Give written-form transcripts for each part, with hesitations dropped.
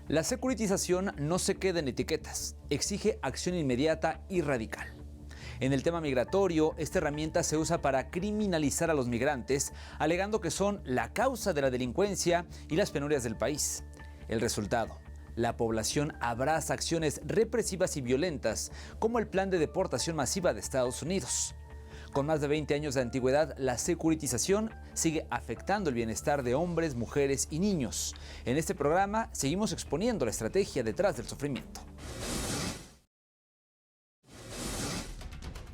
La securitización no se queda en etiquetas, exige acción inmediata y radical. En el tema migratorio, esta herramienta se usa para criminalizar a los migrantes, alegando que son la causa de la delincuencia y las penurias del país. El resultado: la población abraza acciones represivas y violentas, como el plan de deportación masiva de Estados Unidos. Con más de 20 años de antigüedad, la securitización sigue afectando el bienestar de hombres, mujeres y niños. En este programa seguimos exponiendo la estrategia detrás del sufrimiento.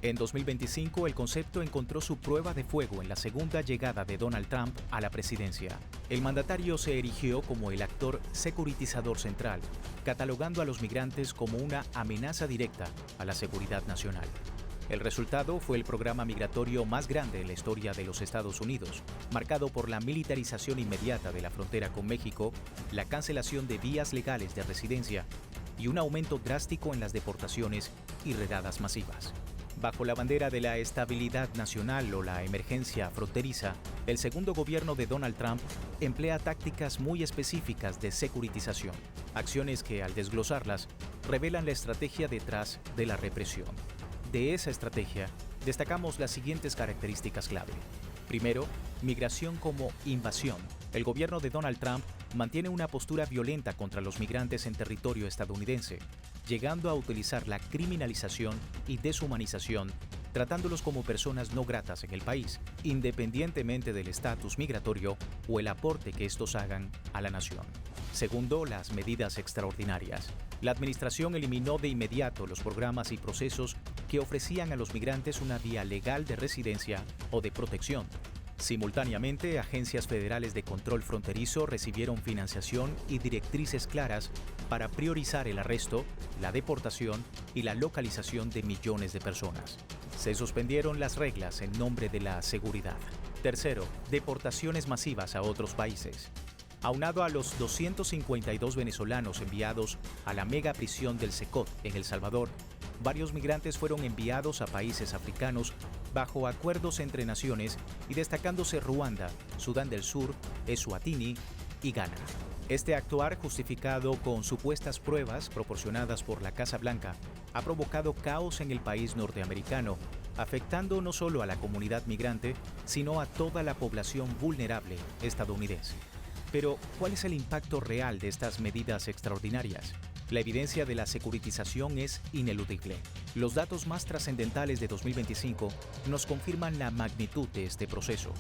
En 2025, el concepto encontró su prueba de fuego en la segunda llegada de Donald Trump a la presidencia. El mandatario se erigió como el actor securitizador central, catalogando a los migrantes como una amenaza directa a la seguridad nacional. El resultado fue el programa migratorio más grande en la historia de los Estados Unidos, marcado por la militarización inmediata de la frontera con México, la cancelación de vías legales de residencia y un aumento drástico en las deportaciones y redadas masivas. Bajo la bandera de la estabilidad nacional o la emergencia fronteriza, el segundo gobierno de Donald Trump emplea tácticas muy específicas de securitización, acciones que, al desglosarlas, revelan la estrategia detrás de la represión. De esa estrategia, destacamos las siguientes características clave. Primero, migración como invasión. El gobierno de Donald Trump mantiene una postura violenta contra los migrantes en territorio estadounidense, llegando a utilizar la criminalización y deshumanización, tratándolos como personas no gratas en el país, independientemente del estatus migratorio o el aporte que estos hagan a la nación. Segundo, las medidas extraordinarias. La administración eliminó de inmediato los programas y procesos que ofrecían a los migrantes una vía legal de residencia o de protección. Simultáneamente, agencias federales de control fronterizo recibieron financiación y directrices claras para priorizar el arresto, la deportación y la localización de millones de personas. Se suspendieron las reglas en nombre de la seguridad. Tercero, deportaciones masivas a otros países. Aunado a los 252 venezolanos enviados a la mega prisión del Secot en El Salvador, varios migrantes fueron enviados a países africanos bajo acuerdos entre naciones y destacándose Ruanda, Sudán del Sur, Eswatini y Ghana. Este actuar, justificado con supuestas pruebas proporcionadas por la Casa Blanca, ha provocado caos en el país norteamericano, afectando no solo a la comunidad migrante, sino a toda la población vulnerable estadounidense. Pero, ¿cuál es el impacto real de estas medidas extraordinarias? La evidencia de la securitización es ineludible. Los datos más trascendentales de 2025 nos confirman la magnitud de este proceso.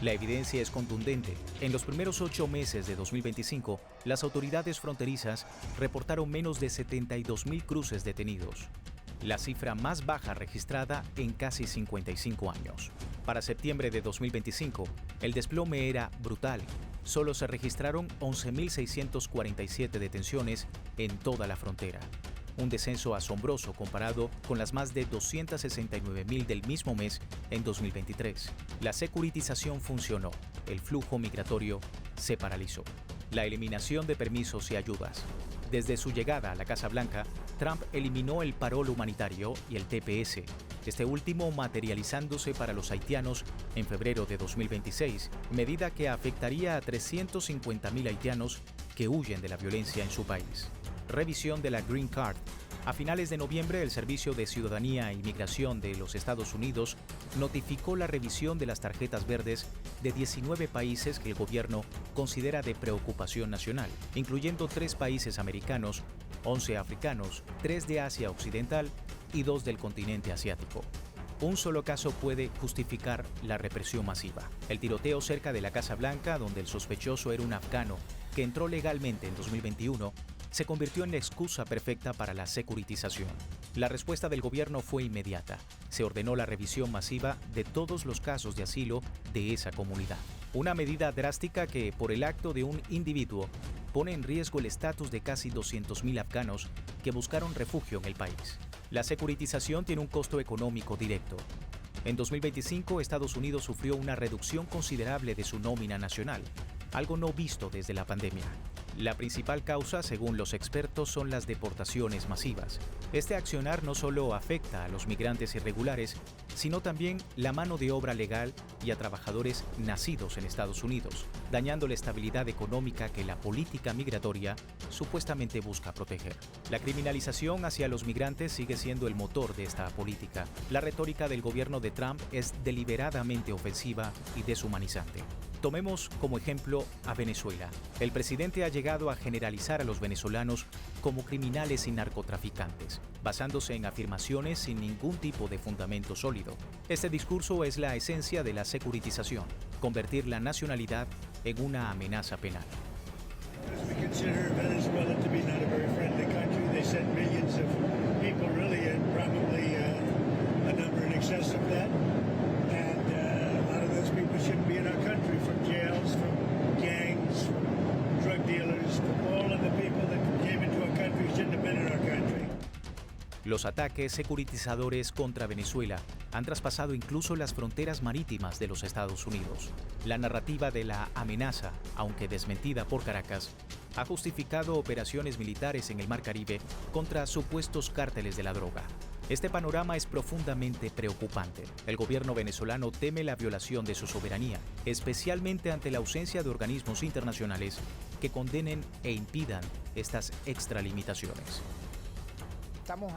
La evidencia es contundente. En los primeros 8 meses de 2025, las autoridades fronterizas reportaron menos de 72,000 cruces detenidos, la cifra más baja registrada en casi 55 años. Para septiembre de 2025, el desplome era brutal. Solo se registraron 11,647 detenciones en toda la frontera. Un descenso asombroso comparado con las más de 269,000 del mismo mes en 2023. La securitización funcionó. El flujo migratorio se paralizó. La eliminación de permisos y ayudas. Desde su llegada a la Casa Blanca, Trump eliminó el parol humanitario y el TPS, este último materializándose para los haitianos en febrero de 2026, medida que afectaría a 350,000 haitianos que huyen de la violencia en su país. Revisión de la Green Card. A finales de noviembre, el Servicio de Ciudadanía e Inmigración de los Estados Unidos notificó la revisión de las tarjetas verdes de 19 países que el gobierno considera de preocupación nacional, incluyendo 3 países americanos, 11 africanos, 3 de Asia Occidental y 2 del continente asiático. Un solo caso puede justificar la represión masiva. El tiroteo cerca de la Casa Blanca, donde el sospechoso era un afgano que entró legalmente en 2021, se convirtió en la excusa perfecta para la securitización. La respuesta del gobierno fue inmediata. Se ordenó la revisión masiva de todos los casos de asilo de esa comunidad. Una medida drástica que, por el acto de un individuo, pone en riesgo el estatus de casi 200,000 afganos que buscaron refugio en el país. La securitización tiene un costo económico directo. En 2025, Estados Unidos sufrió una reducción considerable de su nómina nacional, algo no visto desde la pandemia. La principal causa, según los expertos, son las deportaciones masivas. Este accionar no solo afecta a los migrantes irregulares, sino también la mano de obra legal y a trabajadores nacidos en Estados Unidos, dañando la estabilidad económica que la política migratoria supuestamente busca proteger. La criminalización hacia los migrantes sigue siendo el motor de esta política. La retórica del gobierno de Trump es deliberadamente ofensiva y deshumanizante. Tomemos como ejemplo a Venezuela. El presidente ha llegado a generalizar a los venezolanos como criminales y narcotraficantes, basándose en afirmaciones sin ningún tipo de fundamento sólido. Este discurso es la esencia de la securitización, convertir la nacionalidad en una amenaza penal. Los ataques securitizadores contra Venezuela han traspasado incluso las fronteras marítimas de los Estados Unidos. La narrativa de la amenaza, aunque desmentida por Caracas, ha justificado operaciones militares en el Mar Caribe contra supuestos cárteles de la droga. Este panorama es profundamente preocupante. El gobierno venezolano teme la violación de su soberanía, especialmente ante la ausencia de organismos internacionales que condenen e impidan estas extralimitaciones. Estamos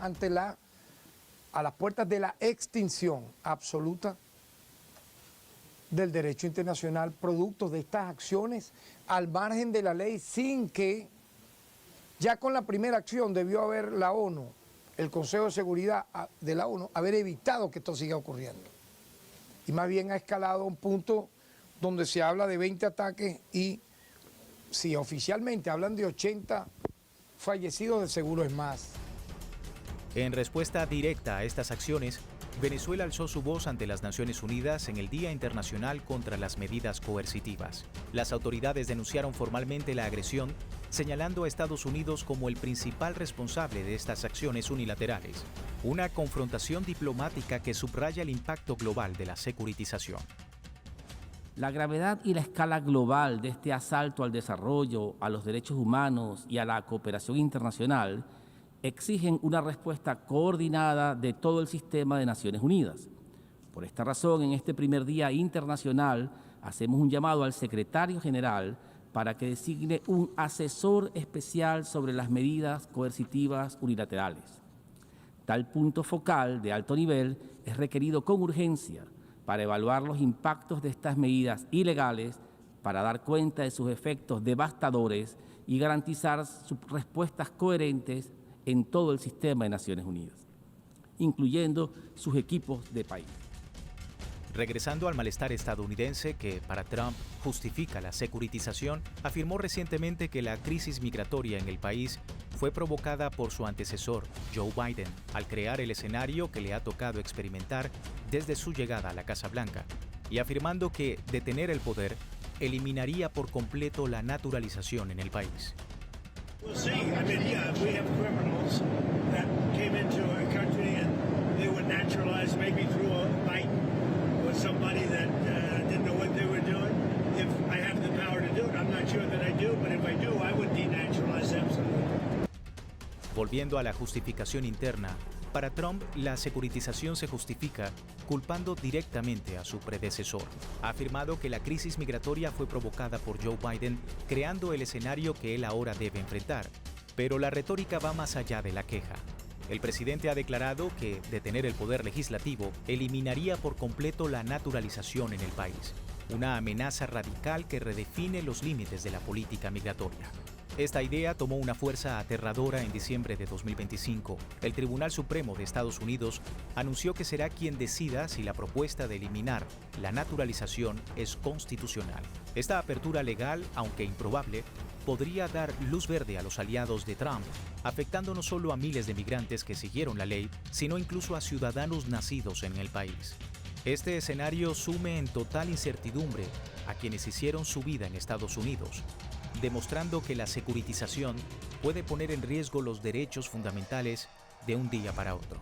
a las puertas de la extinción absoluta del derecho internacional, producto de estas acciones al margen de la ley, sin que ya con la primera acción debió haber la ONU, el Consejo de Seguridad de la ONU, haber evitado que esto siga ocurriendo. Y más bien ha escalado a un punto donde se habla de 20 ataques y si oficialmente hablan de 80 fallecidos, de seguro es más. En respuesta directa a estas acciones, Venezuela alzó su voz ante las Naciones Unidas en el Día Internacional contra las Medidas Coercitivas. Las autoridades denunciaron formalmente la agresión, señalando a Estados Unidos como el principal responsable de estas acciones unilaterales. Una confrontación diplomática que subraya el impacto global de la securitización. La gravedad y la escala global de este asalto al desarrollo, a los derechos humanos y a la cooperación internacional exigen una respuesta coordinada de todo el sistema de Naciones Unidas. Por esta razón, en este primer Día Internacional, hacemos un llamado al secretario general para que designe un asesor especial sobre las medidas coercitivas unilaterales. Tal punto focal de alto nivel es requerido con urgencia para evaluar los impactos de estas medidas ilegales, para dar cuenta de sus efectos devastadores y garantizar sus respuestas coherentes en todo el sistema de Naciones Unidas, incluyendo sus equipos de país. Regresando al malestar estadounidense que, para Trump, justifica la securitización, afirmó recientemente que la crisis migratoria en el país fue provocada por su antecesor, Joe Biden, al crear el escenario que le ha tocado experimentar desde su llegada a la Casa Blanca, y afirmando que, de tener el poder, eliminaría por completo la naturalización en el país. We'll see. I mean, yeah, we have criminals that came into our country and they were naturalized maybe through a fight with somebody that didn't know what they were doing. If I have the power to do it, I'm not sure that I do, but if I do, I would denaturalize absolutely. Volviendo a la justificación interna, para Trump la securitización se justifica culpando directamente a su predecesor. Ha afirmado que la crisis migratoria fue provocada por Joe Biden, creando el escenario que él ahora debe enfrentar. Pero la retórica va más allá de la queja. El presidente ha declarado que, de tener el poder legislativo, eliminaría por completo la naturalización en el país. Una amenaza radical que redefine los límites de la política migratoria. Esta idea tomó una fuerza aterradora en diciembre de 2025. El Tribunal Supremo de Estados Unidos anunció que será quien decida si la propuesta de eliminar la naturalización es constitucional. Esta apertura legal, aunque improbable, podría dar luz verde a los aliados de Trump, afectando no solo a miles de migrantes que siguieron la ley, sino incluso a ciudadanos nacidos en el país. Este escenario sume en total incertidumbre a quienes hicieron su vida en Estados Unidos, demostrando que la securitización puede poner en riesgo los derechos fundamentales de un día para otro.